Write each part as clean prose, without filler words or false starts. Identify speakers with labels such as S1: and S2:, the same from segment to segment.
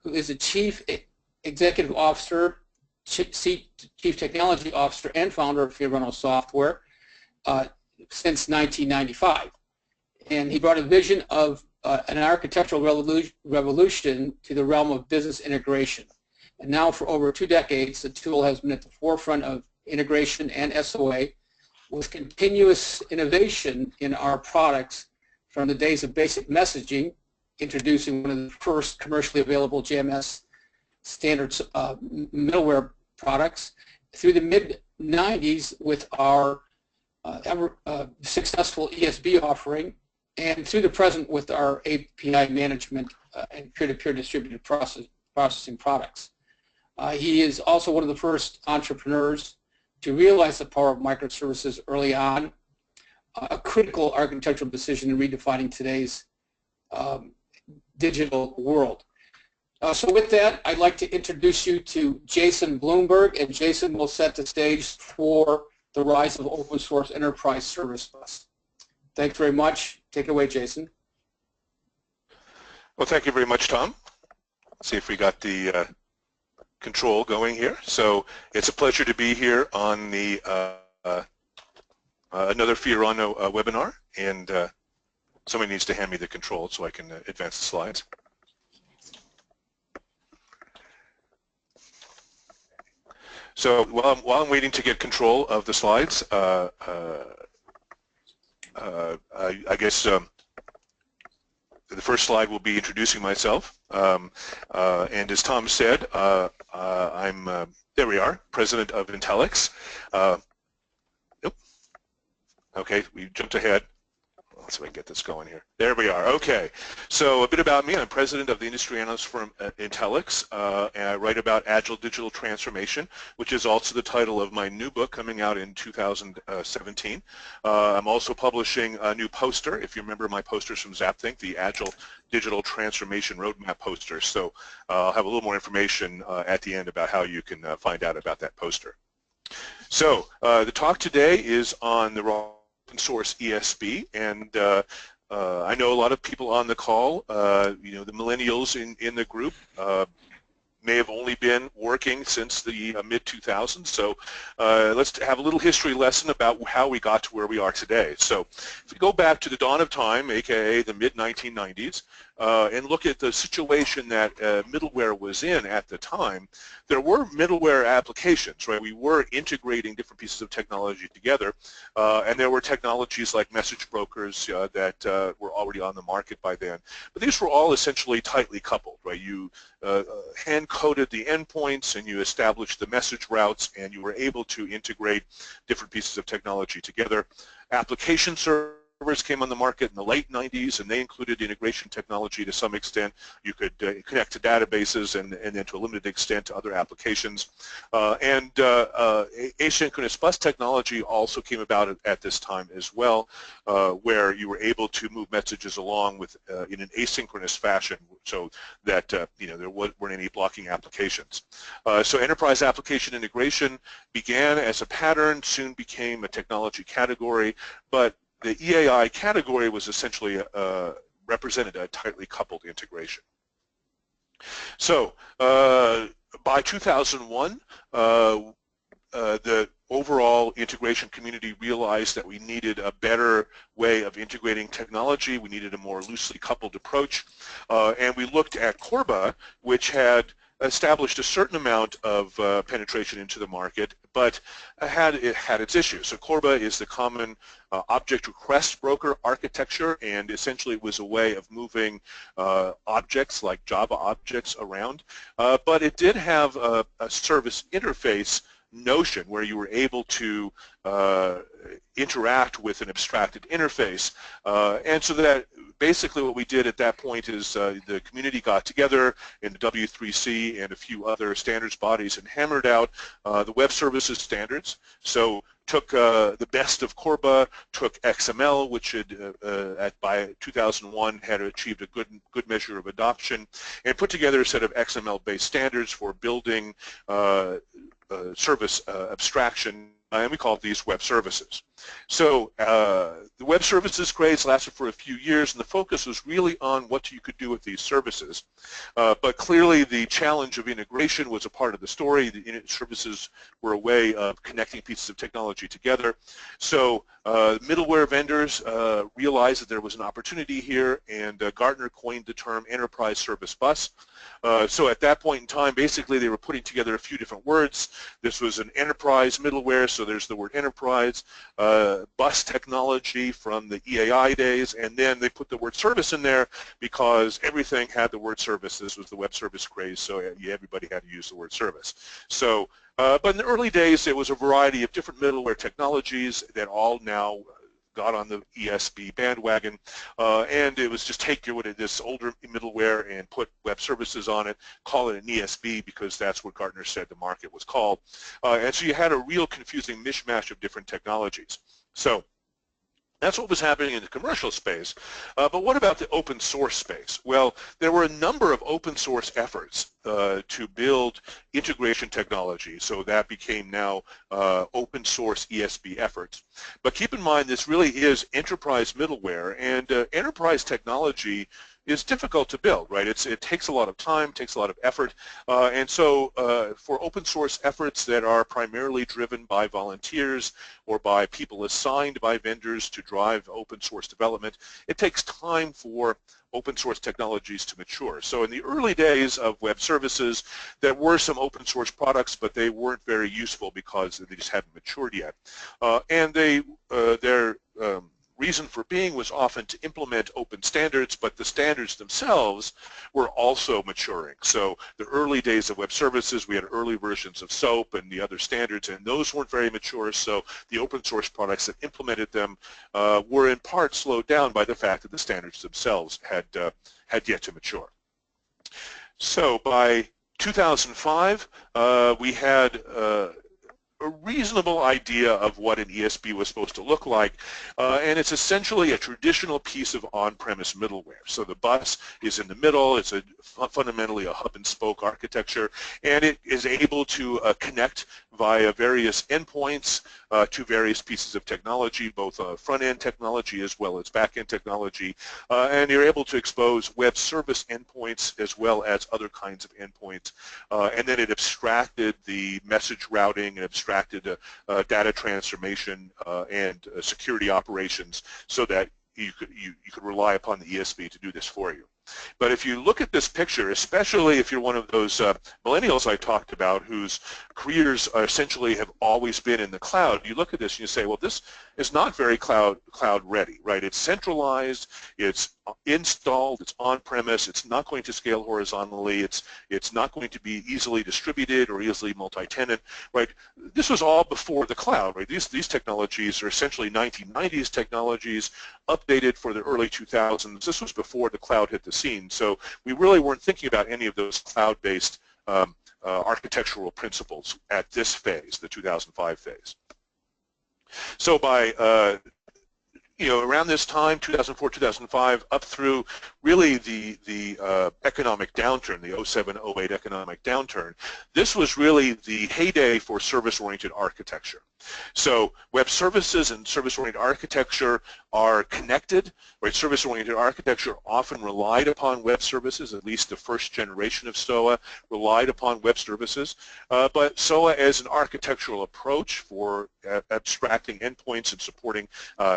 S1: who is the Chief Executive Officer, Chief Technology Officer, and founder of Fiorano Software since 1995. And he brought a vision of an architectural revolution to the realm of business integration. And now for over 2 decades, the tool has been at the forefront of integration and SOA with continuous innovation in our products from the days of basic messaging, introducing one of the first commercially available JMS standards middleware products, through the mid-90s with our successful ESB offering, and through the present with our API management and peer-to-peer distributed processing products. He is also one of the first entrepreneurs to realize the power of microservices early on, a critical architectural decision in redefining today's digital world. So with that, I'd like to introduce you to Jason Bloomberg, and Jason will set the stage for the rise of open source enterprise service bus. Thanks very much. Take it away, Jason.
S2: Well, thank you very much, Tom. Let's see if we got the control going here. So it's a pleasure to be here on the another Fiorano webinar, and somebody needs to hand me the control so I can advance the slides. So while I'm waiting to get control of the slides, I guess the first slide will be introducing myself. And as Tom said, I'm, there we are, president of Intellyx. Okay, we jumped ahead. Let's see if I can get this going here. There we are. Okay, so a bit about me. I'm president of the industry analyst firm Intellyx, and I write about agile digital transformation, which is also the title of my new book coming out in 2017. I'm also publishing a new poster, if you remember my posters from ZapThink, the Agile Digital Transformation Roadmap poster. So I'll have a little more information at the end about how you can find out about that poster. So the talk today is on the open source ESB, and I know a lot of people on the call, you know, the millennials in the group may have only been working since the mid-2000s, so let's have a little history lesson about how we got to where we are today. So if we go back to the dawn of time, aka the mid-1990s, and look at the situation that middleware was in at the time, there were middleware applications, right? We were integrating different pieces of technology together, and there were technologies like message brokers that were already on the market by then. But these were all essentially tightly coupled, right? You hand-coded the endpoints, and you established the message routes, and you were able to integrate different pieces of technology together. Application servers came on the market in the late 90s, and they included integration technology to some extent. You could connect to databases and then to a limited extent to other applications. Asynchronous bus technology also came about at this time as well, where you were able to move messages along with in an asynchronous fashion, so that you know, there weren't any blocking applications. So enterprise application integration began as a pattern, soon became a technology category, but the EAI category was essentially represented a tightly coupled integration. So by 2001, the overall integration community realized that we needed a better way of integrating technology. We needed a more loosely coupled approach, and we looked at Corba, which had established a certain amount of penetration into the market, but it had its issues. So Corba is the common object request broker architecture, and essentially it was a way of moving objects like Java objects around, but it did have a service interface notion where you were able to interact with an abstracted interface, and so that basically what we did at that point is the community got together in the W3C and a few other standards bodies and hammered out the web services standards. So took the best of Corba, took XML, which had by 2001 had achieved a good measure of adoption, and put together a set of XML-based standards for building service abstraction, and we call these web services. So the web services craze lasted for a few years, and the focus was really on what you could do with these services. But clearly the challenge of integration was a part of the story. The services were a way of connecting pieces of technology together. So middleware vendors realized that there was an opportunity here, and Gartner coined the term enterprise service bus. So at that point in time, basically they were putting together a few different words. This was an enterprise middleware, so there's the word enterprise, bus technology from the EAI days, and then they put the word service in there because everything had the word service. This was the web service craze, so everybody had to use the word service. So, but in the early days, there was a variety of different middleware technologies that all now got on the ESB bandwagon, and it was just take this older middleware and put web services on it, call it an ESB because that's what Gartner said the market was called. And so you had a real confusing mishmash of different technologies. So that's what was happening in the commercial space. But what about the open source space? Well, there were a number of open source efforts to build integration technology, so that became now open source ESB efforts. But keep in mind, this really is enterprise middleware, and enterprise technology is difficult to build, right? It takes a lot of time, takes a lot of effort, and so for open source efforts that are primarily driven by volunteers or by people assigned by vendors to drive open source development, it takes time for open source technologies to mature. So in the early days of web services, there were some open source products, but they weren't very useful because they just hadn't matured yet. And their reason for being was often to implement open standards, but the standards themselves were also maturing. So the early days of web services, we had early versions of SOAP and the other standards, and those weren't very mature, so the open source products that implemented them were in part slowed down by the fact that the standards themselves had yet to mature. So by 2005, we had a reasonable idea of what an ESB was supposed to look like, and it's essentially a traditional piece of on-premise middleware. So the bus is in the middle. It's fundamentally a hub and spoke architecture, and it is able to connect via various endpoints to various pieces of technology, both front-end technology as well as back-end technology, and you're able to expose web service endpoints as well as other kinds of endpoints, and then it abstracted the message routing and abstracted data transformation and security operations so that you could rely upon the ESB to do this for you. But if you look at this picture, especially if you're one of those millennials I talked about whose careers essentially have always been in the cloud, you look at this and you say, well, this is not very cloud ready, right? It's centralized, it's installed, it's on-premise, it's not going to scale horizontally, it's not going to be easily distributed or easily multi-tenant, right? This was all before the cloud, right? These technologies are essentially 1990s technologies updated for the early 2000s. This was before the cloud hit the scene, so we really weren't thinking about any of those cloud-based architectural principles at this phase, the 2005 phase. So by around this time, 2004, 2005, up through really the economic downturn, the 07, 08 economic downturn, this was really the heyday for service-oriented architecture. So web services and service-oriented architecture are connected, right? Service-oriented architecture often relied upon web services, at least the first generation of SOA relied upon web services, but SOA as an architectural approach for abstracting endpoints and supporting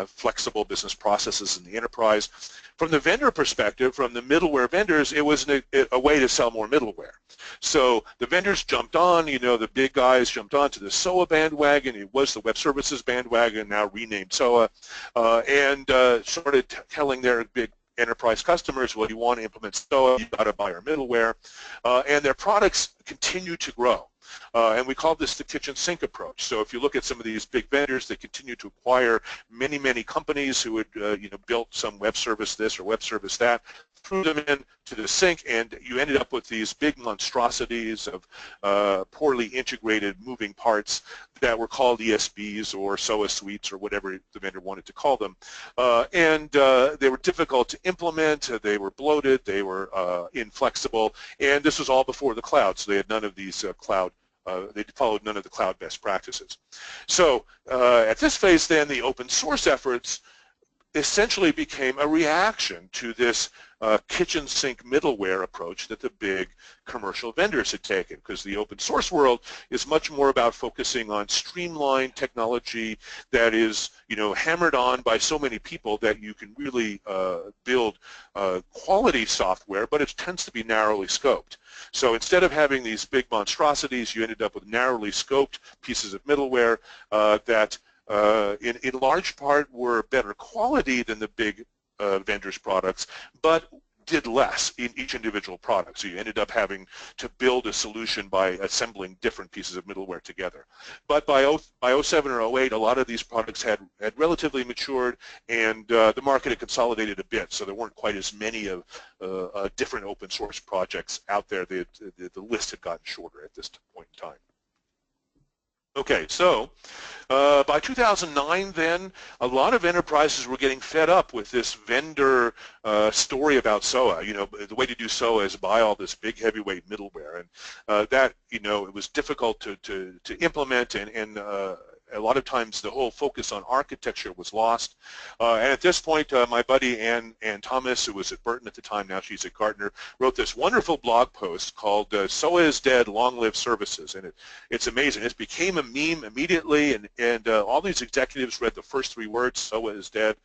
S2: flexible business processes in the enterprise. From the vendor perspective, from the middleware vendors, it was a way to sell more middleware. So the vendors jumped on, the big guys jumped on to the SOA bandwagon. It was the web services bandwagon, now renamed SOA, and started telling their big enterprise customers, well, you want to implement SOA, you've got to buy our middleware, and their products continue to grow. And we call this the kitchen sink approach. So if you look at some of these big vendors, they continue to acquire many, many companies who had built some web service this or web service that, threw them into the sink, and you ended up with these big monstrosities of poorly integrated moving parts that were called ESBs or SOA suites or whatever the vendor wanted to call them. And they were difficult to implement, they were bloated, they were inflexible, and this was all before the cloud, so they had none of these cloud they followed none of the cloud best practices. So at this phase then, the open source efforts essentially became a reaction to this kitchen sink middleware approach that the big commercial vendors had taken, because the open source world is much more about focusing on streamlined technology that is, hammered on by so many people that you can really build quality software, but it tends to be narrowly scoped. So instead of having these big monstrosities, you ended up with narrowly scoped pieces of middleware that in large part were better quality than the big vendors' products, but did less in each individual product. So you ended up having to build a solution by assembling different pieces of middleware together. But by 07 or 08, a lot of these products had relatively matured, and the market had consolidated a bit, so there weren't quite as many of different open source projects out there. The list had gotten shorter at this point in time. Okay, so by 2009 then, a lot of enterprises were getting fed up with this vendor story about SOA. The way to do SOA is buy all this big heavyweight middleware, and that, it was difficult to implement, and a lot of times the whole focus on architecture was lost. And at this point, my buddy Ann Thomas, who was at Burton at the time, now she's at Gartner, wrote this wonderful blog post called SOA is Dead, Long Live Services. And it's amazing. It became a meme immediately, and all these executives read the first 3 words, SOA is dead,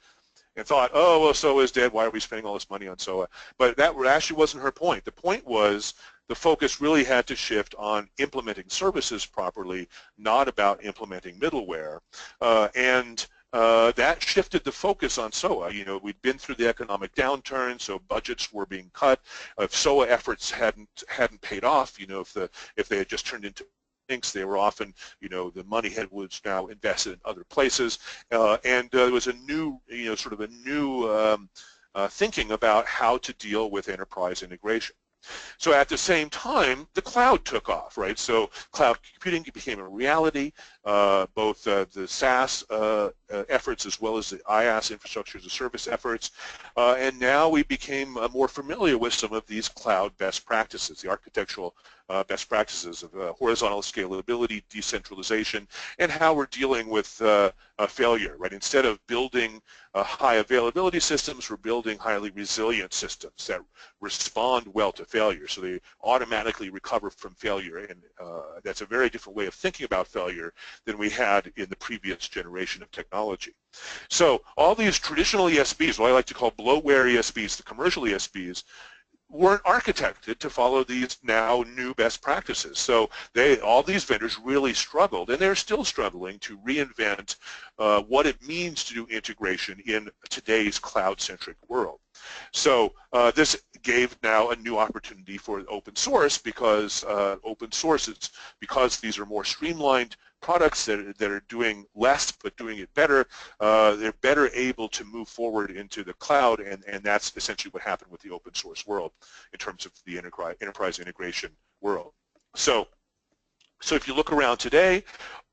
S2: and thought, oh, well, SOA is dead. Why are we spending all this money on SOA? But that actually wasn't her point. The point was the focus really had to shift on implementing services properly, not about implementing middleware. And that shifted the focus on SOA. We'd been through the economic downturn, so budgets were being cut. If SOA efforts hadn't paid off, if they had just turned into things, they were often, the money was now invested in other places, and there was a new, sort of a new thinking about how to deal with enterprise integration. So at the same time, the cloud took off, right? So cloud computing became a reality, both the SaaS efforts as well as the IaaS, infrastructure as a service efforts, and now we became more familiar with some of these cloud best practices, the architectural best practices of horizontal scalability, decentralization, and how we're dealing with failure, right? Instead of building high availability systems, we're building highly resilient systems that respond well to failure, so they automatically recover from failure, and that's a very different way of thinking about failure than we had in the previous generation of technology. So all these traditional ESBs, what I like to call bloatware ESBs, the commercial ESBs, weren't architected to follow these now new best practices. So all these vendors really struggled, and they're still struggling to reinvent what it means to do integration in today's cloud-centric world. So this gave now a new opportunity for open source, because open source is, because these are more streamlined products that are doing less but doing it better, they're better able to move forward into the cloud, and that's essentially what happened with the open source world in terms of the enterprise integration world. So if you look around today,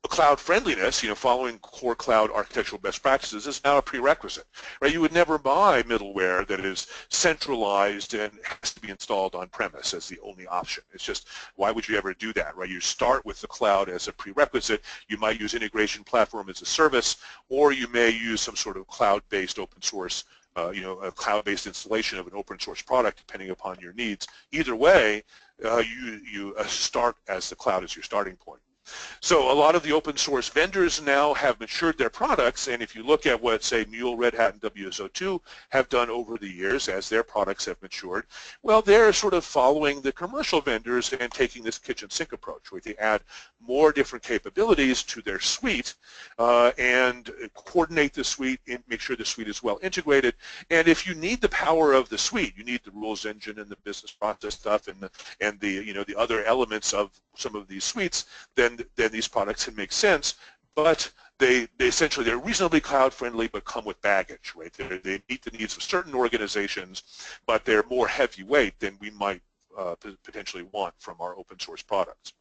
S2: cloud friendliness, following core cloud architectural best practices is now a prerequisite, right? You would never buy middleware that is centralized and has to be installed on premise as the only option. It's just, why would you ever do that, right? You start with the cloud as a prerequisite. You might use integration platform as a service, or you may use some sort of cloud-based open source, a cloud-based installation of an open source product depending upon your needs. Either way, you start as the cloud as your starting point. So a lot of the open source vendors now have matured their products, and if you look at what, say, Mule, Red Hat, and WSO2 have done over the years as their products have matured, well, they're sort of following the commercial vendors and taking this kitchen sink approach, where they add more different capabilities to their suite and coordinate the suite and make sure the suite is well integrated. And if you need the power of the suite, you need the rules engine and the business process stuff and the other elements of some of these suites, then these products can make sense, but they essentially, they're reasonably cloud friendly but come with baggage, right? They meet the needs of certain organizations, but they're more heavyweight than we might potentially want from our open source products.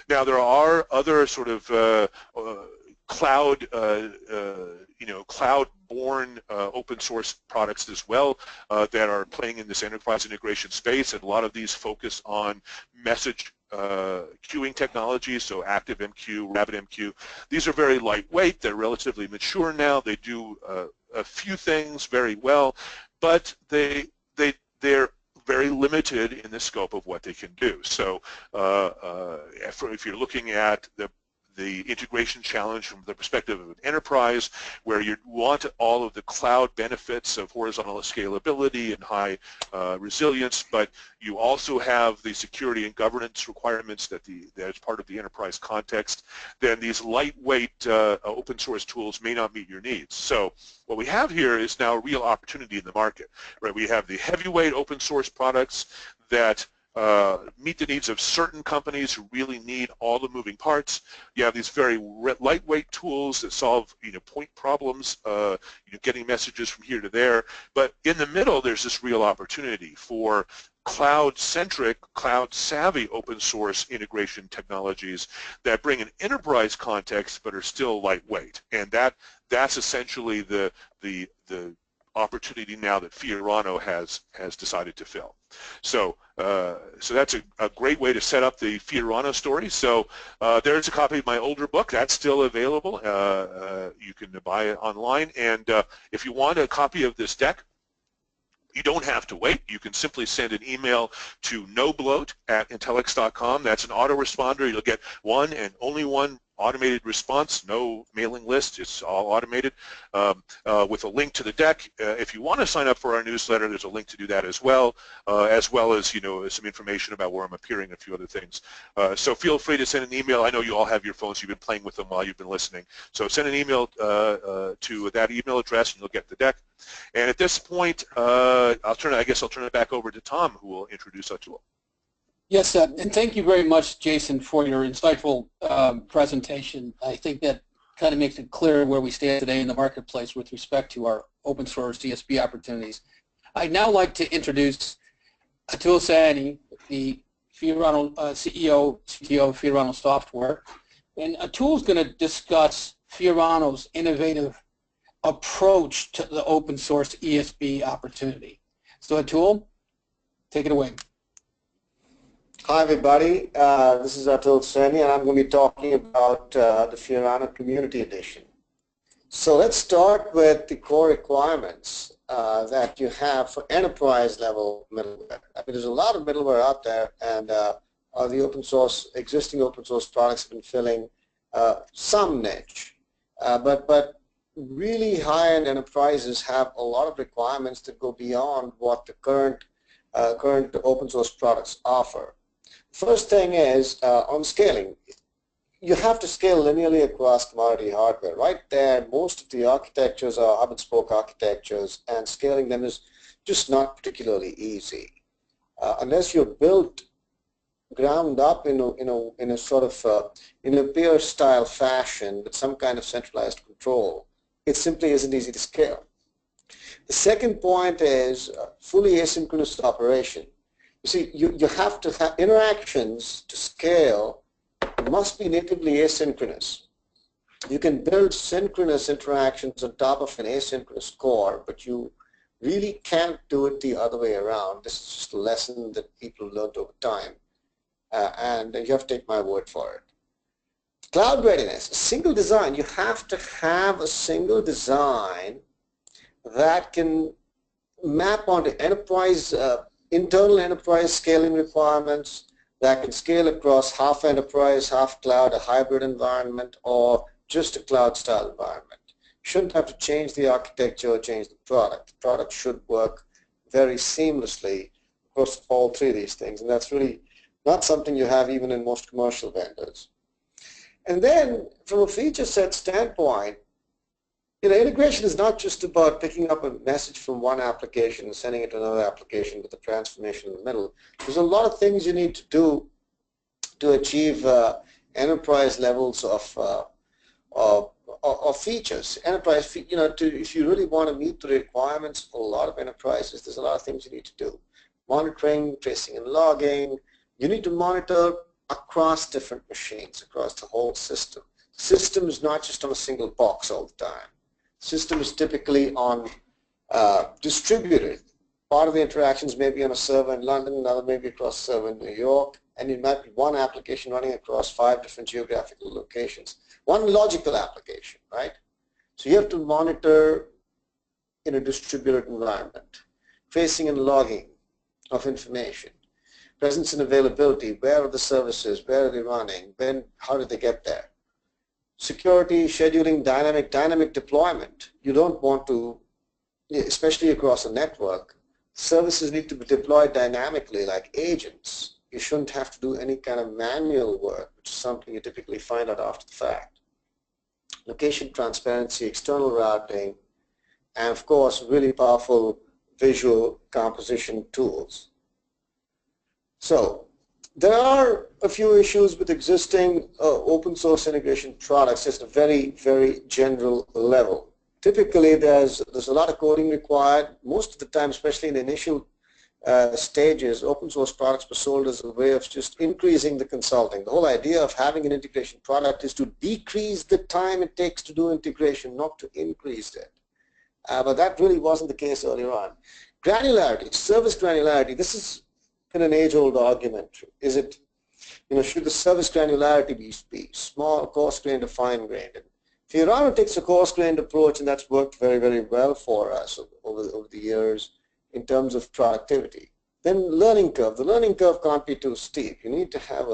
S2: Now there are other sort of cloud-born open source products as well that are playing in this enterprise integration space, and a lot of these focus on message queuing technologies, so ActiveMQ, RabbitMQ. These are very lightweight. They're relatively mature now. They do a few things very well, but they're very limited in the scope of what they can do. So if you're looking at the integration challenge from the perspective of an enterprise, where you want all of the cloud benefits of horizontal scalability and high resilience, but you also have the security and governance requirements that is part of the enterprise context, then these lightweight open source tools may not meet your needs. So what we have here is now a real opportunity in the market, right? We have the heavyweight open source products that meet the needs of certain companies who really need all the moving parts. You have these very lightweight tools that solve point problems, getting messages from here to there. But in the middle, there's this real opportunity for cloud-centric, cloud-savvy open source integration technologies that bring an enterprise context but are still lightweight. And that's essentially the opportunity now that Fiorano has decided to fill. So that's a great way to set up the Fiorano story. So there's a copy of my older book that's still available. You can buy it online, and if you want a copy of this deck, you don't have to wait. You can simply send an email to nobloat@intellyx.com. That's an autoresponder. You'll get one and only one automated response, no mailing list, it's all automated, with a link to the deck. If you want to sign up for our newsletter, there's a link to do that as well as some information about where I'm appearing and a few other things. So feel free to send an email. I know you all have your phones, you've been playing with them while you've been listening. So send an email to that email address and you'll get the deck. And at this point, I guess I'll turn it back over to Tom, who will introduce Atul.
S1: Yes, and thank you very much, Jason, for your insightful presentation. I think that kind of makes it clear where we stand today in the marketplace with respect to our open source ESB opportunities. I'd now like to introduce Atul Saini, the Fiorano CEO, CTO of Fiorano Software. And Atul's going to discuss Fiorano's innovative approach to the open source ESB opportunity. So Atul, take it away.
S3: Hi everybody, this is Atul Saini and I'm going to be talking about the Fiorano Community Edition. So let's start with the core requirements that you have for enterprise level middleware. I mean, there's a lot of middleware out there, and the existing open source products have been filling some niche, but really high-end enterprises have a lot of requirements that go beyond what the current open source products offer. First thing is on scaling. You have to scale linearly across commodity hardware. Right there, most of the architectures are hub and spoke architectures, and scaling them is just not particularly easy. Unless you're built ground up in a sort of in a peer style fashion with some kind of centralized control, it simply isn't easy to scale. The second point is fully asynchronous operation. You see, you have to have interactions to scale must be natively asynchronous. You can build synchronous interactions on top of an asynchronous core, but you really can't do it the other way around. This is just a lesson that people learned over time, and you have to take my word for it. Cloud readiness, a single design. You have to have a single design that can map onto enterprise, internal enterprise scaling requirements, that can scale across half enterprise, half cloud, a hybrid environment, or just a cloud style environment. You shouldn't have to change the architecture or change the product. The product should work very seamlessly across all three of these things, and that's really not something you have even in most commercial vendors. And then from a feature set standpoint, integration is not just about picking up a message from one application and sending it to another application with a transformation in the middle. There's a lot of things you need to do to achieve enterprise levels of features. Enterprise, if you really want to meet the requirements of a lot of enterprises, there's a lot of things you need to do. Monitoring, tracing and logging. You need to monitor across different machines, across the whole system. System is not just on a single box all the time. System is typically on distributed. Part of the interactions may be on a server in London, another may be across a server in New York, and it might be one application running across 5 different geographical locations. One logical application, right? So you have to monitor in a distributed environment, tracing and logging of information, presence and availability, where are the services, where are they running, when, how did they get there? Security, scheduling, dynamic deployment. You don't want to, especially across a network, services need to be deployed dynamically like agents. You shouldn't have to do any kind of manual work, which is something you typically find out after the fact. Location transparency, external routing, and of course really powerful visual composition tools. So there are a few issues with existing open source integration products just at a very, very general level. Typically there's a lot of coding required. Most of the time, especially in the initial stages, open source products were sold as a way of just increasing the consulting. The whole idea of having an integration product is to decrease the time it takes to do integration, not to increase it. But that really wasn't the case earlier on. Granularity, service granularity, this is an age-old argument. Is it, should the service granularity be small, coarse-grained, or fine-grained? And Fiorano takes a coarse-grained approach, and that's worked very, very well for us over the years in terms of productivity. Then learning curve. The learning curve can't be too steep. You need to have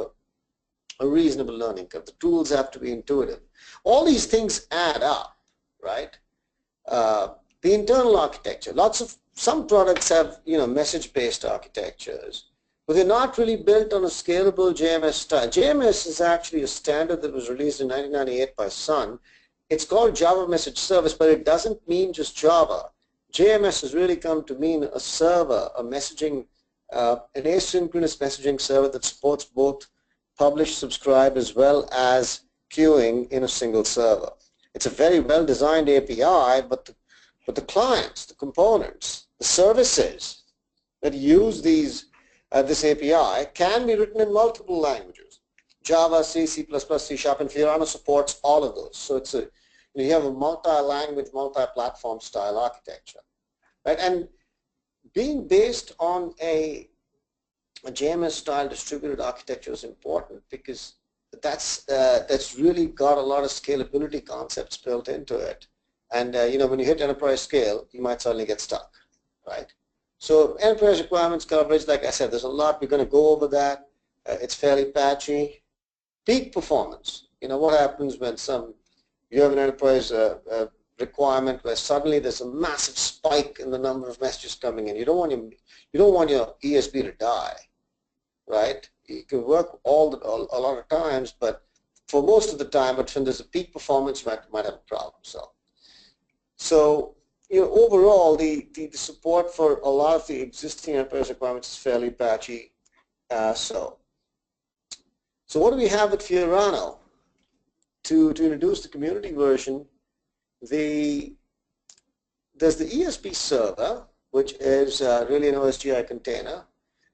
S3: a reasonable learning curve. The tools have to be intuitive. All these things add up, right? The internal architecture. Some products have, message-based architectures, but they're not really built on a scalable JMS style. JMS is actually a standard that was released in 1998 by Sun. It's called Java Message Service, but it doesn't mean just Java. JMS has really come to mean a server, a messaging, an asynchronous messaging server that supports both publish, subscribe, as well as queuing in a single server. It's a very well-designed API, but the clients, the components, the services that use this API can be written in multiple languages. Java, C, C++, C#, and Fiorano supports all of those. So it's you have a multi-language, multi-platform style architecture, right? And being based on a JMS style distributed architecture is important because that's really got a lot of scalability concepts built into it. And when you hit enterprise scale, you might suddenly get stuck, right? So enterprise requirements coverage, like I said, there's a lot. We're going to go over that. It's fairly patchy. Peak performance. What happens when you have an enterprise requirement where suddenly there's a massive spike in the number of messages coming in. You don't want your ESB to die, right? You can work a lot of times, but for most of the time, but when there's a peak performance, you might have a problem. So overall, the support for a lot of the existing enterprise requirements is fairly patchy. So what do we have at Fiorano? To introduce the community version, there's the ESB server, which is really an OSGI container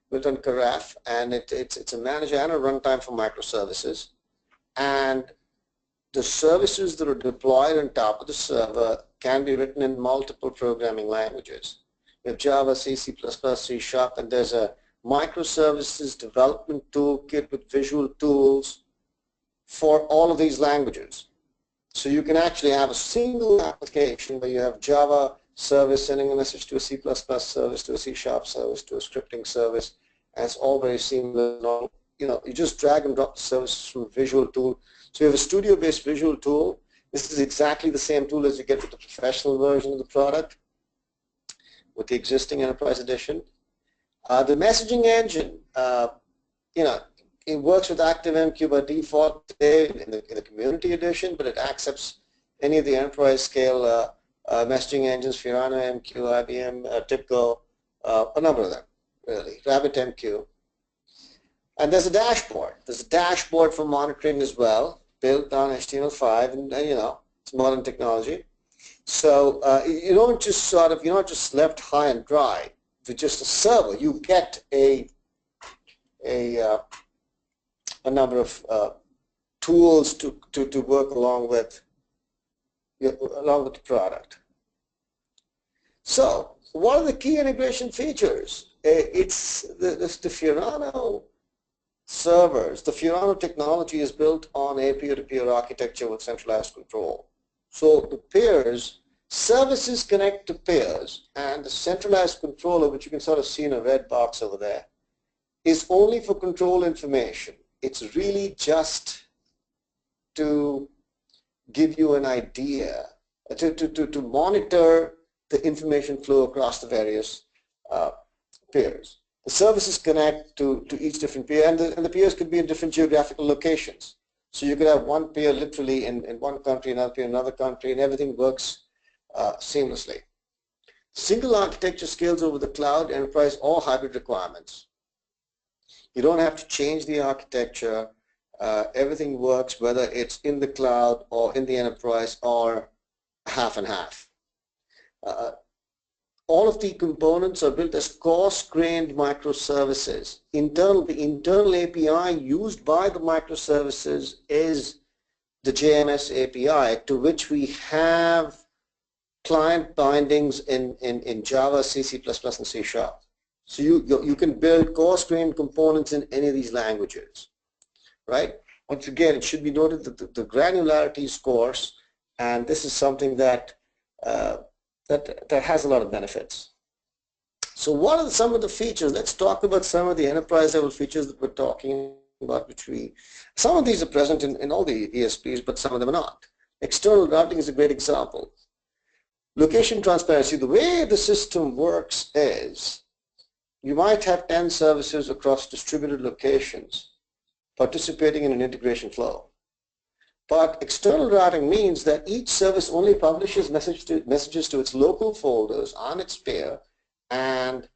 S3: built on Carafe, and it's a manager and a runtime for microservices. And the services that are deployed on top of the server can be written in multiple programming languages. We have Java, C, C++, C#, and there's a microservices development toolkit with visual tools for all of these languages. So you can actually have a single application where you have Java service sending a message to a C++ service, to a C# service, to a scripting service, and it's all very seamless. You just drag and drop the services from a visual tool. So you have a studio-based visual tool. This is exactly the same tool as you get with the professional version of the product with the existing Enterprise Edition. The messaging engine, it works with ActiveMQ by default today in the Community Edition, but it accepts any of the enterprise scale messaging engines, Fiorano MQ, IBM, TIBCO, a number of them, really, RabbitMQ. And there's a dashboard. There's a dashboard for monitoring as well, built on HTML5, and it's modern technology. So you're not just left high and dry with just a server. You get a number of tools to work along with the product. So what are the key integration features? It's the Fiorano servers. The Fiorano technology is built on a peer-to-peer architecture with centralized control. So the peers, services connect to peers, and the centralized controller, which you can sort of see in a red box over there, is only for control information. It's really just to give you an idea, to monitor the information flow across the various peers. The services connect to each different peer, and the peers could be in different geographical locations. So you could have one peer literally in one country, another peer in another country, and everything works seamlessly. Single architecture scales over the cloud, enterprise, or hybrid requirements. You don't have to change the architecture. Everything works whether it's in the cloud or in the enterprise or half and half. All of the components are built as coarse-grained microservices. The internal API used by the microservices is the JMS API, to which we have client bindings in Java, C, C++, and C#. So you can build coarse-grained components in any of these languages, right? Once again, it should be noted that the granularity is coarse, and this is something that that has a lot of benefits. So what are some of the features? Let's talk about some of the enterprise level features that we're talking about, some of these are present in all the ESBs, but some of them are not. External routing is a great example. Location transparency, the way the system works is you might have 10 services across distributed locations participating in an integration flow. But external routing means that each service only publishes messages to its local folders on its peer, and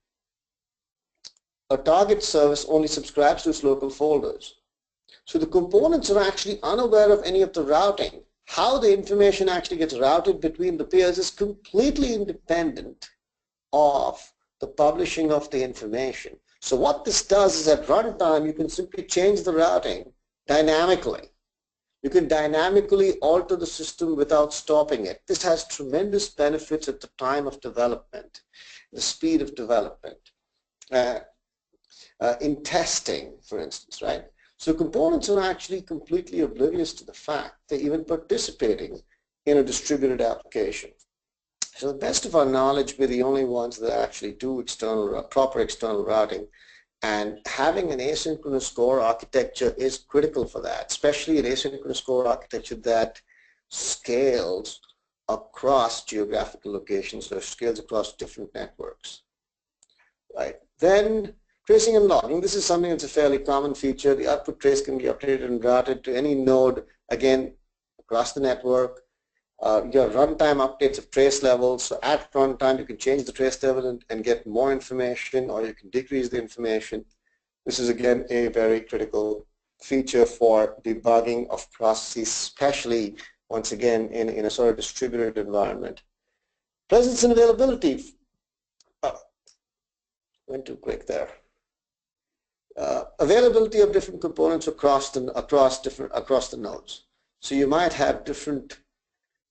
S3: a target service only subscribes to its local folders. So the components are actually unaware of any of the routing. How the information actually gets routed between the peers is completely independent of the publishing of the information. So what this does is at runtime, you can simply change the routing dynamically. You can dynamically alter the system without stopping it. This has tremendous benefits at the time of development, the speed of development, in testing, for instance, right? So components are actually completely oblivious to the fact they're even participating in a distributed application. So the best of our knowledge, we're the only ones that actually do proper external routing. And having an asynchronous core architecture is critical for that, especially an asynchronous core architecture that scales across geographical locations or scales across different networks. Right. Then tracing and logging. This is something that's a fairly common feature. The output trace can be updated and routed to any node, again, across the network. Your runtime updates of trace levels. So at runtime, you can change the trace level and get more information, or you can decrease the information. This is, again, a very critical feature for debugging of processes, especially, once again, in a sort of distributed environment. Presence and availability. Went too quick there. Availability of different components across the nodes. So you might have different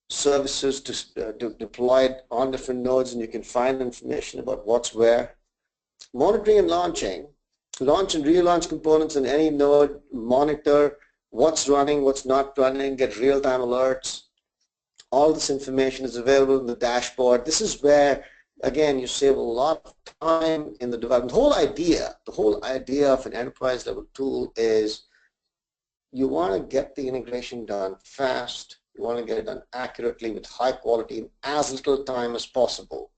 S3: services deployed on different nodes, and you can find information about what's where. Monitoring and launching. Launch and relaunch components in any node, monitor what's running, what's not running, get real-time alerts. All this information is available in the dashboard. This is where, again, you save a lot of time in the development. The whole idea of an enterprise level tool is you want to get the integration done fast. You want to get it done accurately with high quality in as little time as possible.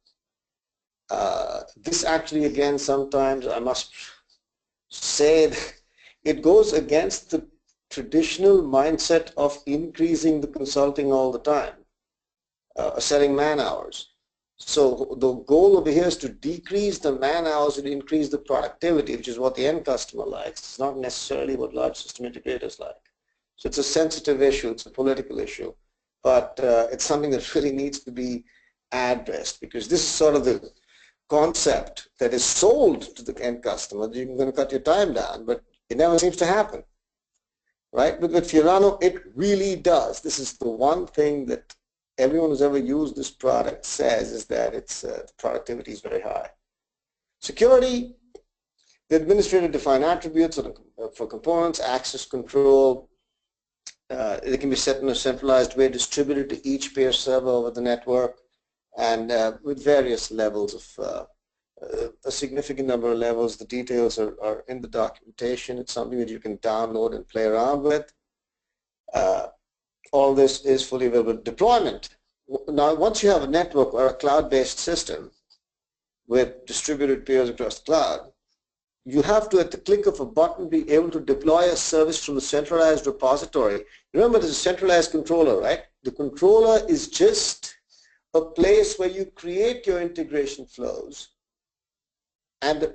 S3: This actually, again, sometimes I must say it goes against the traditional mindset of increasing the consulting all the time, selling man hours. So the goal over here is to decrease the man hours and increase the productivity, which is what the end customer likes. It's not necessarily what large system integrators like. So it's a sensitive issue, it's a political issue, but it's something that really needs to be addressed, because this is sort of the concept that is sold to the end customer that you're going to cut your time down, but it never seems to happen, right? But with Fiorano, it really does. This is the one thing that everyone who's ever used this product says, is that its productivity is very high. Security, The administrator define attributes for components, access control. They can be set in a centralized way, distributed to each peer server over the network, and with various levels of a significant number of levels. The details are in the documentation. It's something that you can download and play around with. All this is fully available. Deployment. Now, once you have a network or a cloud-based system with distributed peers across the cloud, you have to, at the click of a button, be able to deploy a service from a centralized repository. Remember, there's a centralized controller, right? The controller is just a place where you create your integration flows, and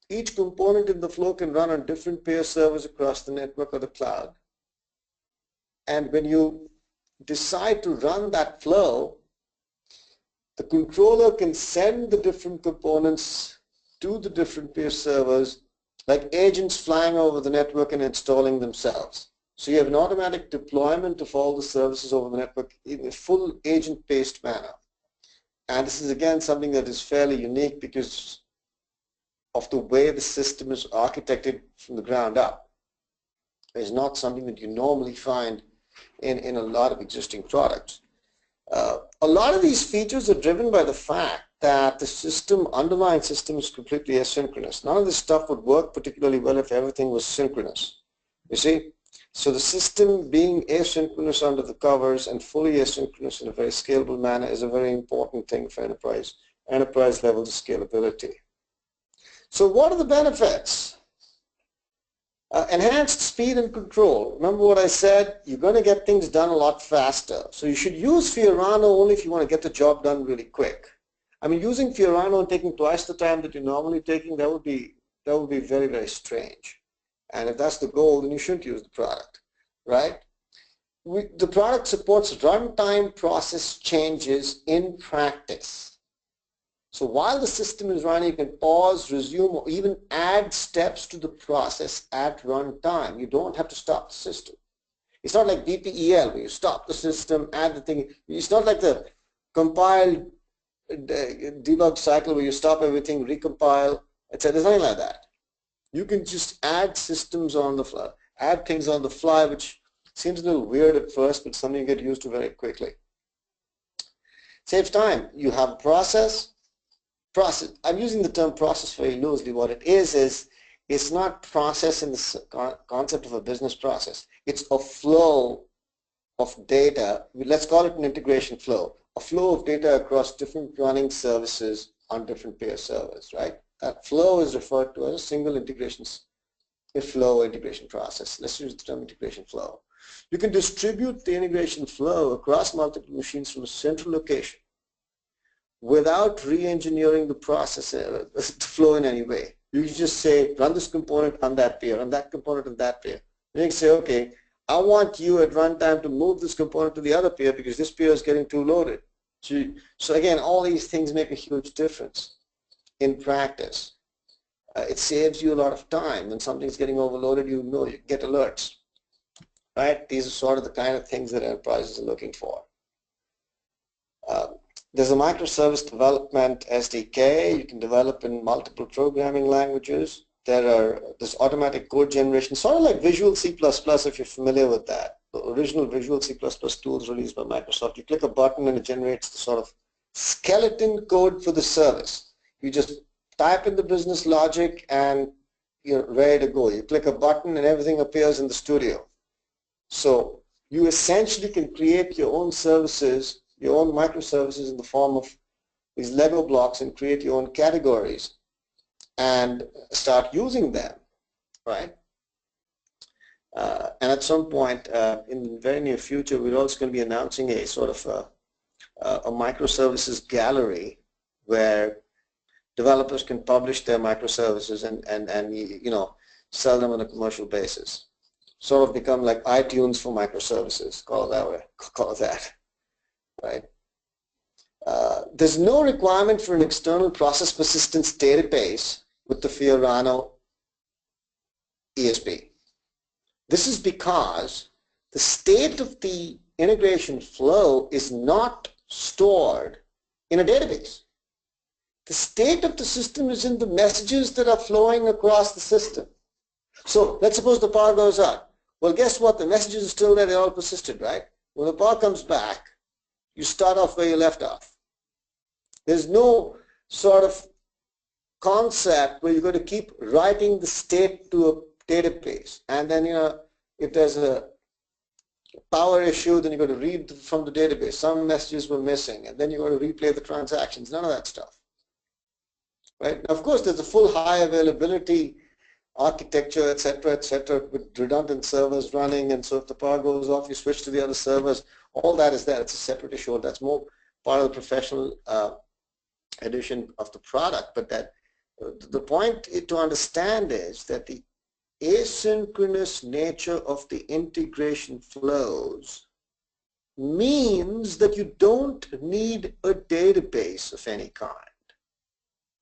S3: each component in the flow can run on different peer servers across the network or the cloud. And when you decide to run that flow, the controller can send the different components to the different peer servers like agents flying over the network and installing themselves. So you have an automatic deployment of all the services over the network in a full agent-based manner. And this is again something that is fairly unique because of the way the system is architected from the ground up. It's not something that you normally find in a lot of existing products. A lot of these features are driven by the fact that the underlying system is completely asynchronous. None of this stuff would work particularly well if everything was synchronous. You see? So the system being asynchronous under the covers and fully asynchronous in a very scalable manner is a very important thing for enterprise level scalability. So what are the benefits? Enhanced speed and control. Remember what I said? You're going to get things done a lot faster. So you should use Fiorano only if you want to get the job done really quick. I mean, using Fiorano and taking twice the time that you're normally taking, that would be very, very strange. And if that's the goal, then you shouldn't use the product, right? The product supports runtime process changes in practice. So while the system is running, you can pause, resume, or even add steps to the process at runtime. You don't have to stop the system. It's not like BPEL where you stop the system, add the thing. It's not like the compiled debug cycle where you stop everything, recompile, etc. There's nothing like that. You can just add systems on the fly, add things on the fly, which seems a little weird at first, but something you get used to very quickly. Saves time. You have a process. I'm using the term process very loosely. What it is it's not process in the concept of a business process. It's a flow of data. Let's call it an integration flow. A flow of data across different running services on different peer servers, right? That flow is referred to as a single integration process. Let's use the term integration flow. You can distribute the integration flow across multiple machines from a central location without re-engineering the process, the flow in any way. You just say, run this component on that peer, run that component on that peer. And you can say, okay, I want you at runtime to move this component to the other peer because this peer is getting too loaded. So again, all these things make a huge difference in practice. It saves you a lot of time. When something's getting overloaded, you know, you get alerts. Right? These are sort of the kind of things that enterprises are looking for. There's a microservice development SDK. You can develop in multiple programming languages. There's automatic code generation, sort of like Visual C++ if you're familiar with that. The original Visual C++ tools released by Microsoft. You click a button and it generates the sort of skeleton code for the service. You just type in the business logic and you're ready to go. You click a button and everything appears in the studio. So you essentially can create your own services, your own microservices in the form of these Lego blocks and create your own categories and start using them, right? And at some point in the very near future, we're also going to be announcing a sort of a microservices gallery where developers can publish their microservices and you know, sell them on a commercial basis. Sort of become like iTunes for microservices, call it that way, call it that, right? There's no requirement for an external process persistence database with the Fiorano ESB. This is because the state of the integration flow is not stored in a database. The state of the system is in the messages that are flowing across the system. So let's suppose the power goes out. Well, guess what? The messages are still there. They're all persisted, right? When the power comes back, you start off where you left off. There's no sort of concept where you're going to keep writing the state to a database. And then, if there's a power issue, then you're going to read from the database. Some messages were missing, and then you're going to replay the transactions. None of that stuff. Right? Now, of course, there's a full high availability architecture, et cetera, with redundant servers running, and so if the power goes off, you switch to the other servers. All that is there. It's a separate issue. That's more part of the professional edition of the product. But that the point to understand is that the asynchronous nature of the integration flows means that you don't need a database of any kind.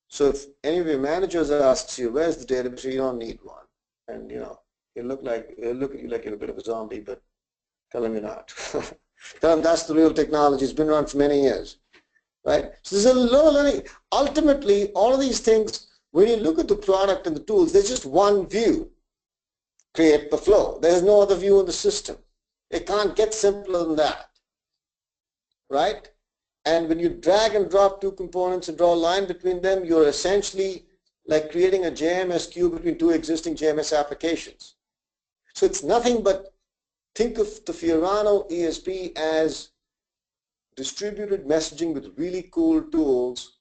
S3: So if any of your managers asks you, where's the database, you don't need one. And he'll look at you like you're a bit of a zombie, but tell him you're not. Tell him that's the real technology. It's been around for many years. Right? So there's a lot of learning. Ultimately, all of these things, when you look at the product and the tools, there's just one view. Create the flow. There's no other view in the system. It can't get simpler than that. Right? And when you drag and drop two components and draw a line between them, you're essentially like creating a JMS queue between two existing JMS applications. So it's nothing but think of the Fiorano ESB as distributed messaging with really cool tools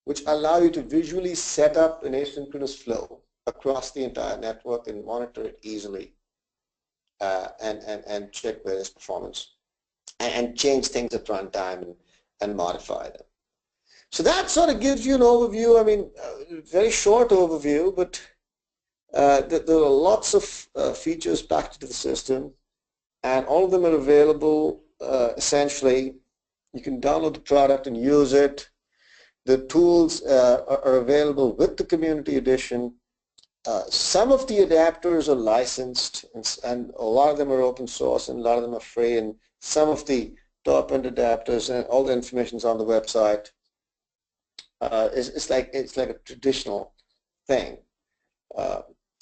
S3: which allow you to visually set up an asynchronous flow across the entire network and monitor it easily and check various performance and change things at runtime and modify them. So that sort of gives you an overview. I mean, very short overview, but there are lots of features packed into the system, and all of them are available essentially. You can download the product and use it. The tools are available with the community edition. Some of the adapters are licensed, and a lot of them are open source, and a lot of them are free, and some of the top-end adapters and all the information is on the website. It's like a traditional thing.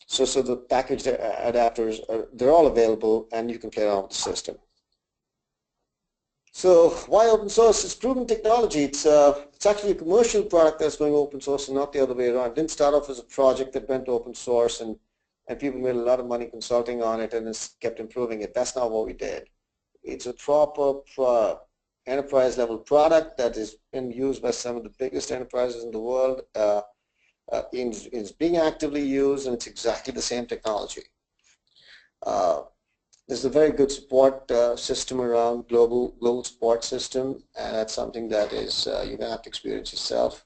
S3: So the packaged adapters they're all available, and you can play around with the system. So why open source? It's proven technology. It's actually a commercial product that's going open source and not the other way around. It didn't start off as a project that went open source and people made a lot of money consulting on it and it's kept improving it. That's not what we did. It's a proper enterprise level product that has been used by some of the biggest enterprises in the world. It's being actively used, and it's exactly the same technology. There's a very good support system around, global support system, and that's something that is you're going to have to experience yourself.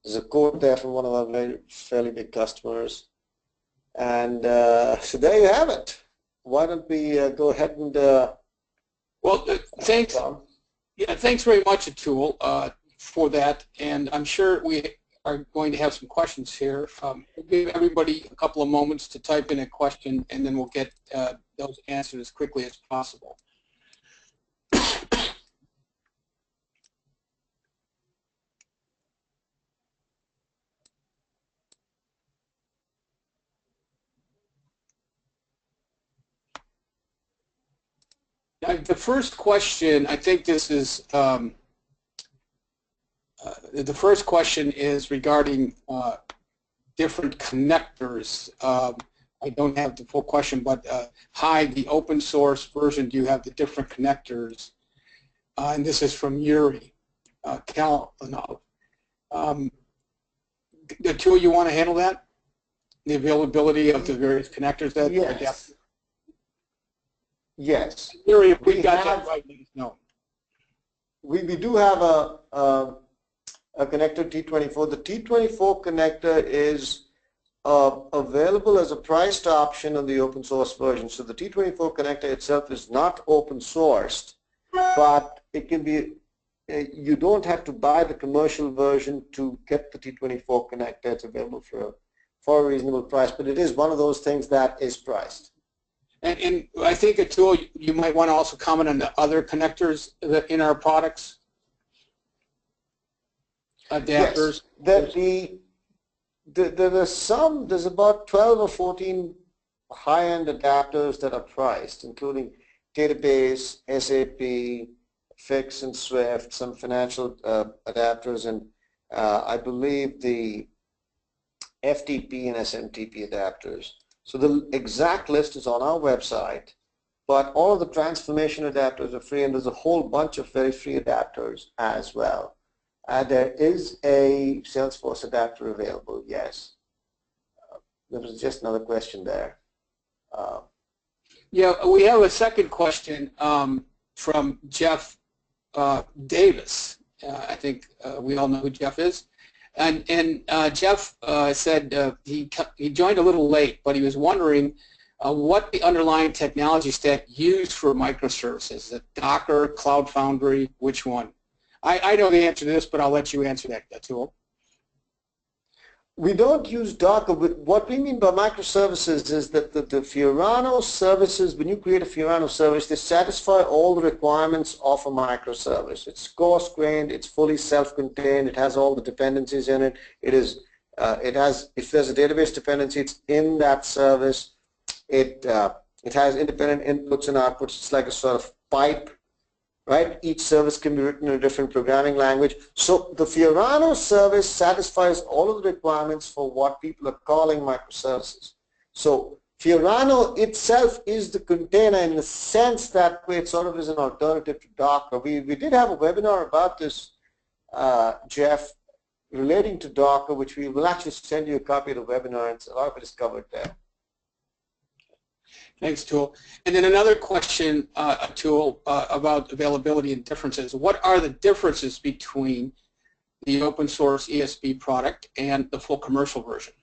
S3: There's a quote there from one of our fairly big customers. And so there you have it. Why don't we go ahead and
S1: well, thanks. Yeah, thanks very much, Atul, for that. And I'm sure we are going to have some questions here. We'll give everybody a couple of moments to type in a question, and then we'll get those answered as quickly as possible. The first question, I think this is, the first question is regarding different connectors. I don't have the full question, but hi, the open source version, do you have the different connectors? And this is from Yuri Kalinov. The two, you want to handle that? The availability of the various connectors that are adapted?
S3: Yes.
S1: Yuri, if we got that right, let us know.
S3: We do have a connector T24. The T24 connector is available as a priced option on the open source version. So the T24 connector itself is not open sourced, but it can be, you don't have to buy the commercial version to get the T24 connector. It's available for a reasonable price, but it is one of those things that is priced.
S1: And I think, Atul, you might want to also comment on the other connectors that in our products. adapters?
S3: Yes, there's about 12 or 14 high-end adapters that are priced, including database, SAP, Fix and Swift, some financial adapters, and I believe the FTP and SMTP adapters. So the exact list is on our website, but all of the transformation adapters are free, and there's a whole bunch of very free adapters as well. There is a Salesforce adapter available, yes. There was just another question there.
S1: Yeah, we have a second question from Jeff Davis. I think we all know who Jeff is. And Jeff said he joined a little late, but he was wondering what the underlying technology stack used for microservices. Is it Docker, Cloud Foundry, which one? I know the answer to this, but I'll let you answer that, Atul.
S3: We don't use Docker. What we mean by microservices is that the Fiorano services, when you create a Fiorano service, they satisfy all the requirements of a microservice. It's coarse-grained, it's fully self-contained, it has all the dependencies in it. It has, if there's a database dependency, it's in that service. It has independent inputs and outputs. It's like a sort of pipe. Right? Each service can be written in a different programming language. So the Fiorano service satisfies all of the requirements for what people are calling microservices. So Fiorano itself is the container in the sense that it sort of is an alternative to Docker. We did have a webinar about this, Jeff, relating to Docker, which we will actually send you a copy of the webinar, and a lot of it is covered there.
S1: Thanks, Atul. And then another question, Atul, about availability and differences. What are the differences between the open source ESB product and the full commercial version?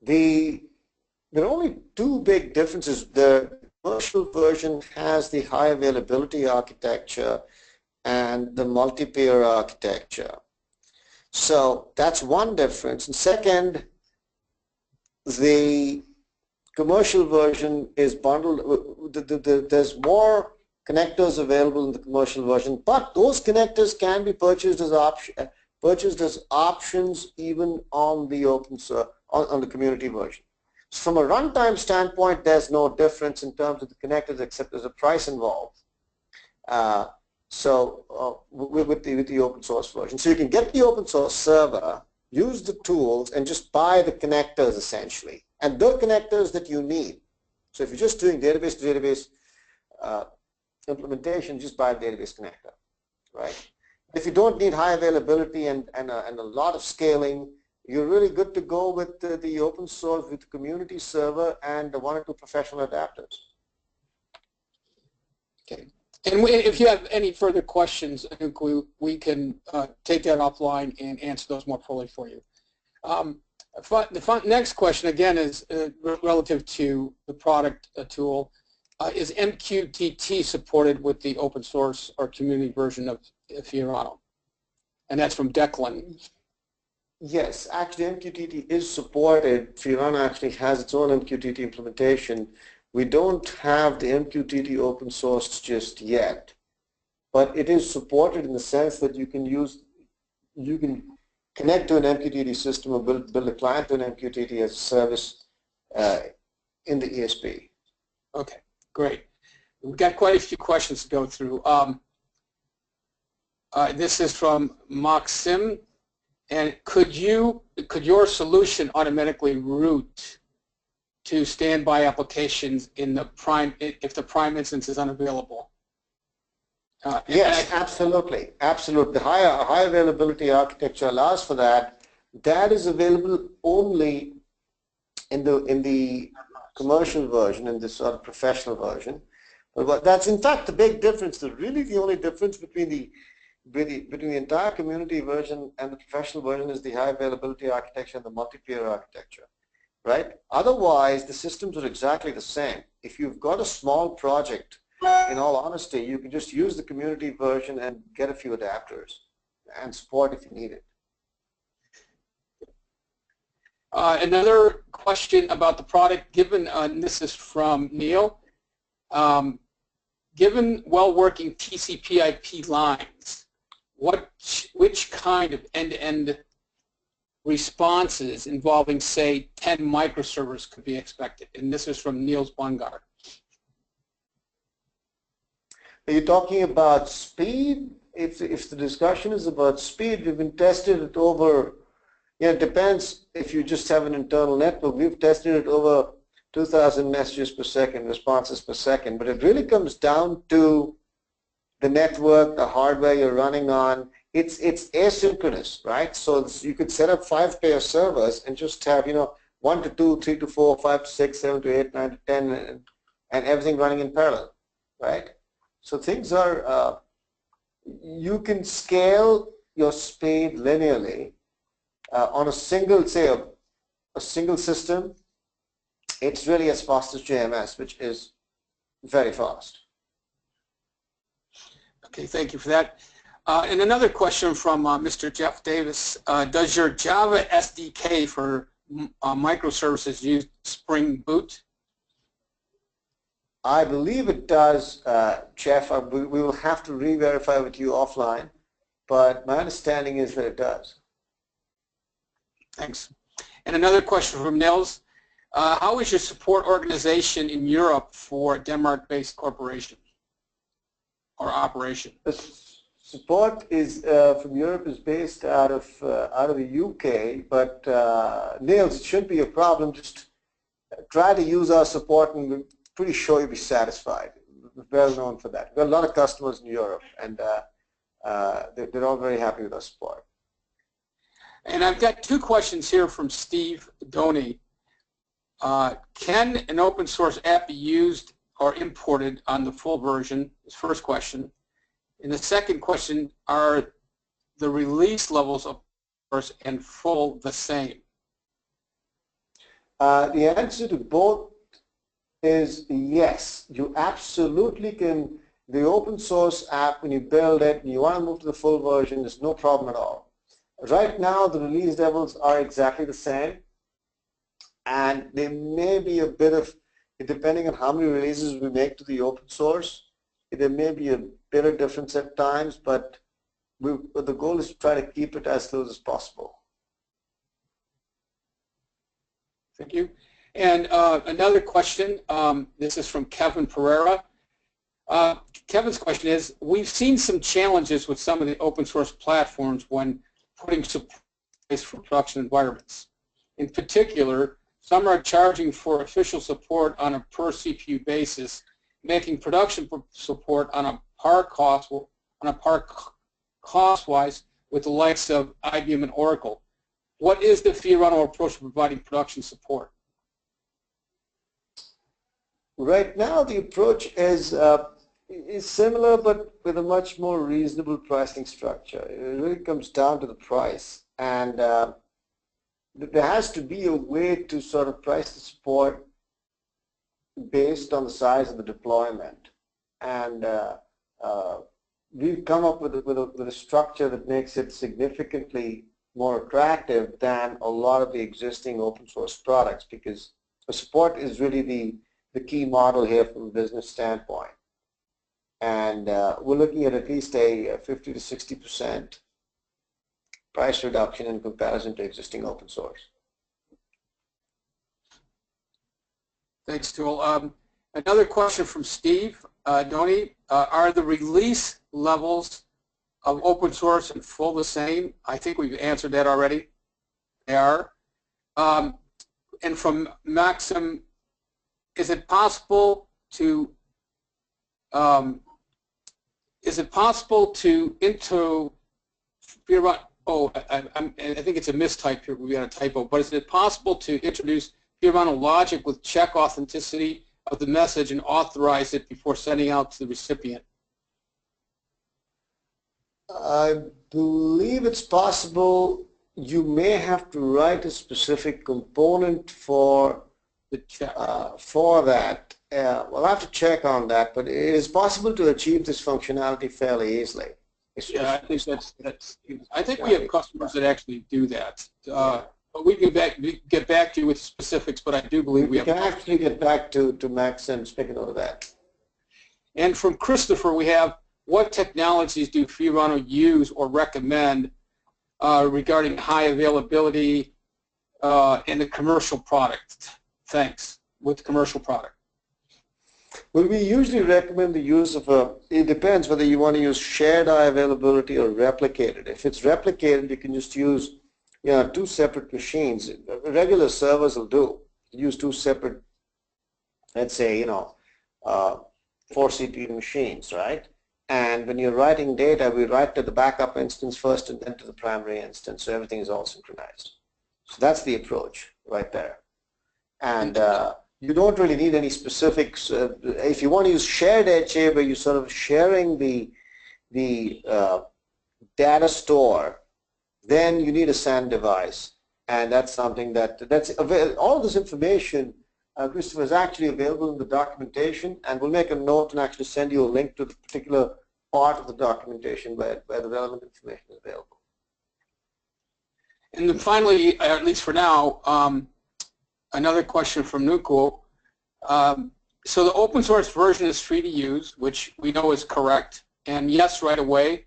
S3: There are only two big differences. The commercial version has the high availability architecture and the multi-pair architecture. So that's one difference. And second, the commercial version is bundled. There's more connectors available in the commercial version, but those connectors can be purchased as options even on the open source, on the community version. So from a runtime standpoint, there's no difference in terms of the connectors, except there's a price involved. With the open source version, so you can get the open source server, use the tools, and just buy the connectors essentially. And the connectors that you need. So if you're just doing database to database implementation, just buy a database connector, right? If you don't need high availability and a lot of scaling, you're really good to go with the open source, with the community server and the 1 or 2 professional adapters.
S1: Okay. And if you have any further questions, I think we can take that offline and answer those more fully for you. The next question, again, is relative to the product tool. Is MQTT supported with the open source or community version of Fiorano? And that's from Declan.
S3: Yes, actually MQTT is supported. Fiorano actually has its own MQTT implementation. We don't have the MQTT open sourced just yet, but it is supported in the sense that you can connect to an MQTT system or build a client to an MQTT as a service in the ESB.
S1: Okay, great. We've got quite a few questions to go through. This is from Maxim, and could your solution automatically route to standby applications in the prime if the prime instance is unavailable?
S3: Yes, absolutely. The high availability architecture allows for that. That is available only in the commercial version, in this sort of professional version. But that's in fact the big difference. Really, the only difference between the entire community version and the professional version is the high availability architecture and the multi-pair architecture, right? Otherwise, the systems are exactly the same. If you've got a small project, in all honesty, you can just use the community version and get a few adapters and support if you need it.
S1: Another question about the product, given, this is from Neil, given well-working TCP/IP lines, which kind of end-to-end responses involving, say, 10 microservices could be expected? And this is from Niels Bungar.
S3: Are you talking about speed? If the discussion is about speed, we've been tested it over, it depends if you just have an internal network. We've tested it over 2,000 messages per second, responses per second, but it really comes down to the network, the hardware you're running on. It's asynchronous, right? So you could set up 5 pair servers and just have, 1 to 2, 3 to 4, 5 to 6, 7 to 8, 9 to 10, and everything running in parallel, right? So things are, you can scale your speed linearly on a single, say, a single system. It's really as fast as JMS, which is very fast.
S1: Okay, thank you for that. And another question from Mr. Jeff Davis. Does your Java SDK for microservices use Spring Boot?
S3: I believe it does, Jeff. We will have to re-verify with you offline, but my understanding is that it does.
S1: Thanks. And another question from Nils. How is your support organization in Europe for a Denmark-based corporation or operation?
S3: The support is from Europe is based out of the UK, but Nils, it shouldn't be a problem. Just try to use our support, and we're pretty sure you'll be satisfied. We're well known for that. We've got a lot of customers in Europe, and they're all very happy with our support.
S1: And I've got 2 questions here from Steve Doney. Can an open source app be used or imported on the full version? His first question. And the second question, are the release levels of source and full the same?
S3: The answer to both is yes. You absolutely can. The open source app, when you build it and you want to move to the full version, there's no problem at all. Right now, the release levels are exactly the same, and there may be a bit of, depending on how many releases we make to the open source, there may be a bit of difference at times, but the goal is to try to keep it as close as possible.
S1: Thank you. And another question, this is from Kevin Pereira. Kevin's question is, we've seen some challenges with some of the open source platforms when putting support for production environments. In particular, some are charging for official support on a per CPU basis, making production support on a par cost-wise with the likes of IBM and Oracle. What is the Fiorano approach to providing production support?
S3: Right now, the approach is similar, but with a much more reasonable pricing structure. It really comes down to the price, and there has to be a way to sort of price the support based on the size of the deployment. And we've come up with a structure that makes it significantly more attractive than a lot of the existing open source products, because the support is really the key model here from a business standpoint. And we're looking at least a 50 to 60% price reduction in comparison to existing open source.
S1: Thanks, Atul. Another question from Steve Doney. Are the release levels of open source and full the same? I think we've answered that already. They are. And from Maxim, is it possible to I think it's a mistype here. We got a typo. But is it possible to introduce Fiorano logic with check authenticity of the message and authorize it before sending out to the recipient?
S3: I believe it's possible. You may have to write a specific component for that. We'll have to check on that, but it is possible to achieve this functionality fairly easily.
S1: Yeah, I think I think we have customers that actually do that. But we can get back to you with specifics, but I do believe we
S3: can actually get back to Max and speak of that.
S1: And from Christopher, we have, what technologies do Fiorano use or recommend regarding high availability in the commercial product? Thanks. With commercial product.
S3: Well, we usually recommend the use of it depends whether you want to use shared high availability or replicated. If it's replicated, you can just use two separate machines. Regular servers will do. Use two separate, let's say, 4 CPU machines, right? And when you're writing data, we write to the backup instance first and then to the primary instance, so everything is all synchronized. So that's the approach right there. And you don't really need any specifics. If you want to use shared HA, where you're sort of sharing the data store, then you need a SAN device, and that's something all of this information, Christopher, is actually available in the documentation, and we'll make a note and actually send you a link to the particular part of the documentation where the relevant information is available.
S1: And then finally, at least for now, another question from Nuko. So the open source version is free to use, which we know is correct, and yes, right away,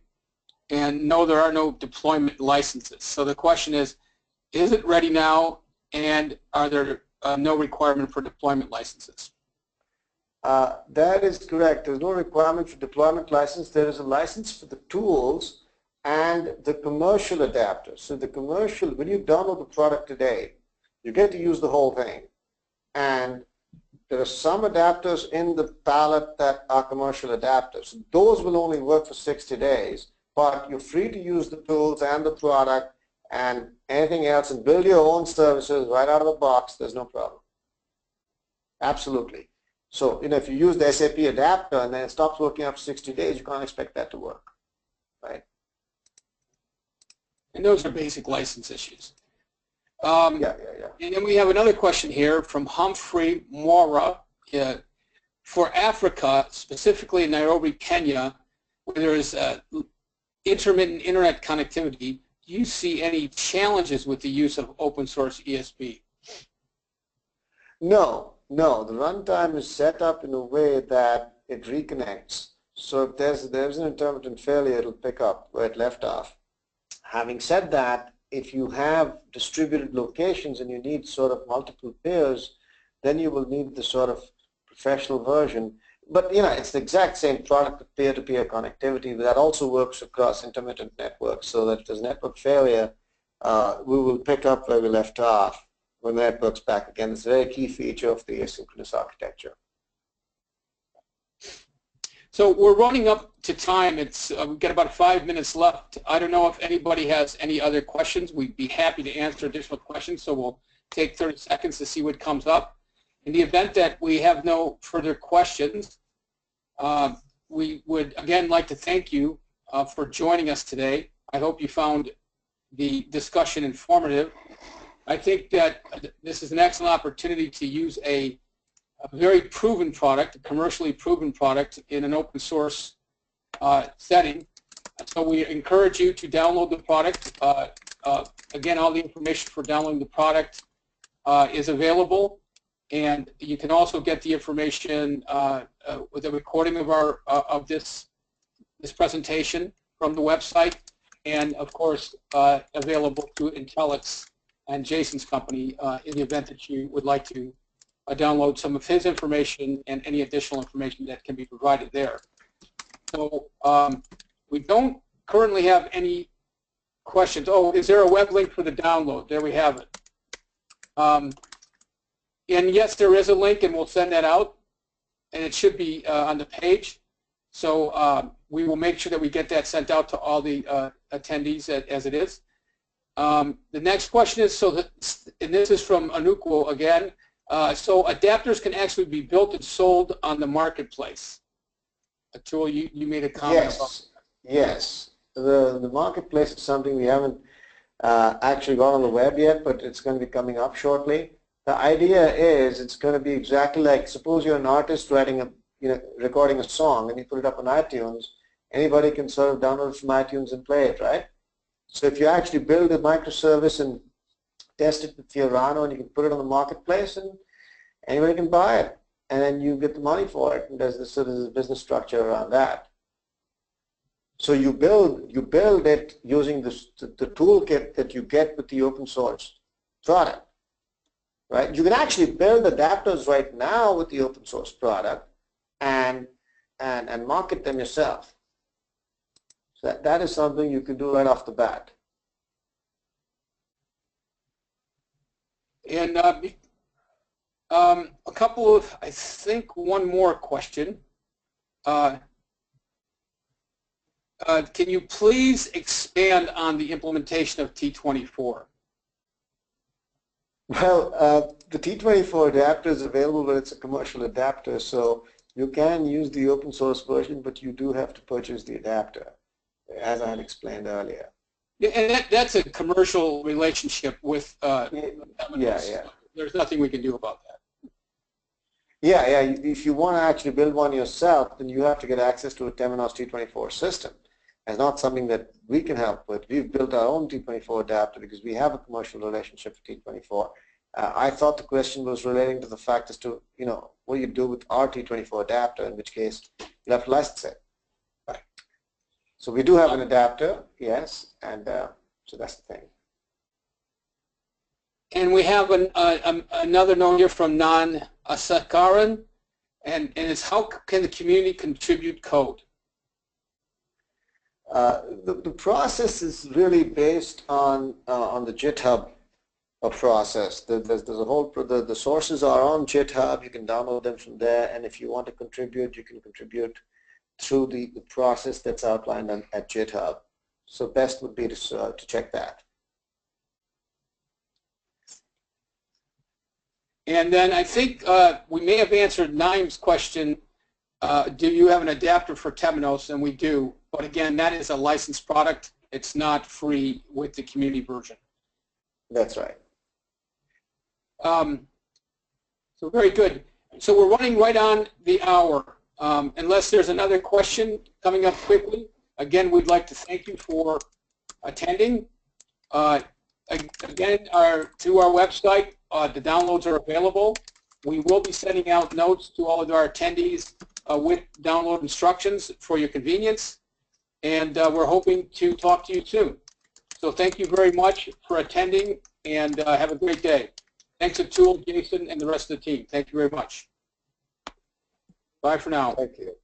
S1: and no, there are no deployment licenses. So the question is it ready now, and are there no requirement for deployment licenses?
S3: That is correct. There's no requirement for deployment license. There is a license for the tools and the commercial adapters. So the commercial, when you download the product today, you get to use the whole thing. And there are some adapters in the palette that are commercial adapters. Those will only work for 60 days, but you're free to use the tools and the product and anything else and build your own services right out of the box. There's no problem. Absolutely. So, if you use the SAP adapter and then it stops working after 60 days, you can't expect that to work, right?
S1: And those are basic license issues.
S3: Yeah.
S1: And then we have another question here from Humphrey Mora. For Africa, specifically in Nairobi, Kenya, where there is intermittent internet connectivity, do you see any challenges with the use of open source ESB?
S3: No. The runtime is set up in a way that it reconnects. So if there's an intermittent failure, it'll pick up where it left off. Having said that, if you have distributed locations and you need sort of multiple peers, then you will need the sort of professional version. But it's the exact same product with peer-to-peer connectivity, but that also works across intermittent networks, so that if there's network failure, we will pick up where we left off when the network's back again. It's a very key feature of the asynchronous architecture.
S1: So we're running up to time. We've got about 5 minutes left. I don't know if anybody has any other questions. We'd be happy to answer additional questions, so we'll take 30 seconds to see what comes up. In the event that we have no further questions, we would again like to thank you for joining us today. I hope you found the discussion informative. I think that this is an excellent opportunity to use a very proven product, a commercially proven product in an open source setting. So we encourage you to download the product. Again, all the information for downloading the product is available, and you can also get the information with a recording of this presentation from the website, and of course available through Intellyx and Jason's company in the event that you would like to download some of his information and any additional information that can be provided there. So we don't currently have any questions. Oh, is there a web link for the download? There we have it. And yes, there is a link, and we'll send that out, and it should be on the page. So we will make sure that we get that sent out to all the attendees as it is. The next question is, and this is from Anuko again, so adapters can actually be built and sold on the marketplace. Atul, you made a comment about that.
S3: Yes. The marketplace is something we haven't actually got on the web yet, but it's going to be coming up shortly. The idea is it's going to be exactly like, suppose you're an artist writing recording a song and you put it up on iTunes. Anybody can sort of download it from iTunes and play it, right? So if you actually build a microservice and test it with Fiorano, and you can put it on the marketplace, and anybody can buy it, and then you get the money for it. And there's a business structure around that. So you build it using the toolkit that you get with the open source product, right? You can actually build adapters right now with the open source product and market them yourself. So that is something you can do right off the bat.
S1: And a couple of, I think, one more question. Can you please expand on the implementation of T24?
S3: Well, the T24 adapter is available, but it's a commercial adapter, so you can use the open source version, but you do have to purchase the adapter, as I had explained earlier.
S1: Yeah, and that's a commercial relationship with
S3: yeah.
S1: There's nothing we can do about that.
S3: Yeah. If you want to actually build one yourself, then you have to get access to a Temenos T24 system. It's not something that we can help with. We've built our own T24 adapter because we have a commercial relationship with T24. I thought the question was relating to the fact as to, what do you do with our T24 adapter, in which case you have to license it. Right. So we do have an adapter, yes, and so that's the thing.
S1: And we have another note here from Nan Asakaran, and it's how can the community contribute code?
S3: The process is really based on the GitHub process. There's a whole, the sources are on GitHub. You can download them from there, and if you want to contribute, you can contribute through the process that's outlined at GitHub. So best would be to check that.
S1: And then I think we may have answered Naim's question, do you have an adapter for Temenos? And we do. But again, that is a licensed product. It's not free with the community version.
S3: That's right.
S1: So very good. So we're running right on the hour. Unless there's another question coming up quickly, again, we'd like to thank you for attending. Again, through our website, the downloads are available. We will be sending out notes to all of our attendees with download instructions for your convenience. And we're hoping to talk to you soon. So thank you very much for attending, and have a great day. Thanks Atul, Jason, and the rest of the team. Thank you very much. Bye for now.
S3: Thank you.